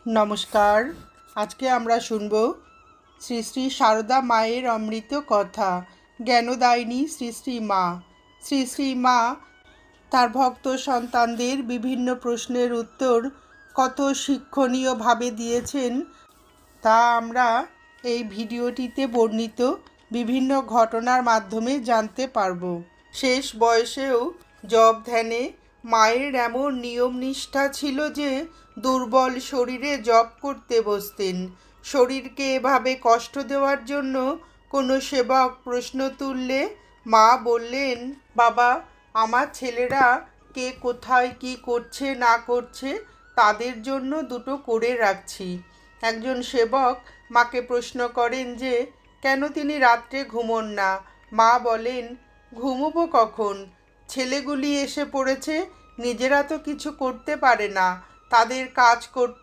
নমস্কার। আজকে আমরা শুনব শ্রী শ্রী সারদা মায়ের অমৃত কথা। জ্ঞানদায়িনী শ্রী শ্রী মা। শ্রী শ্রী মা তার ভক্ত সন্তানদের বিভিন্ন প্রশ্নের উত্তর কত শিক্ষণীয়ভাবে দিয়েছেন তা আমরা এই ভিডিওটিতে বর্ণিত বিভিন্ন ঘটনার মাধ্যমে জানতে পারব। শেষ বয়সেও জপ ধ্যানে মায়ের এমন নিয়ম নিষ্ঠা ছিল যে দুর্বল শরীরে জপ করতে বসতেন। শরীরকে এভাবে কষ্ট দেওয়ার জন্য কোনো সেবক প্রশ্ন তুললে মা বললেন, বাবা, আমার ছেলেরা কে কোথায় কি করছে না করছে তাদের জন্য দুটো করে রাখছি। একজন সেবক মাকে প্রশ্ন করেন যে কেন তিনি রাত্রে ঘুমোন না। মা বলেন, ঘুমোবো কখন? ছেলেগুলি এসে পড়েছে, নিজেরা তো কিছু করতে পারে না, তাদের কাজ করতে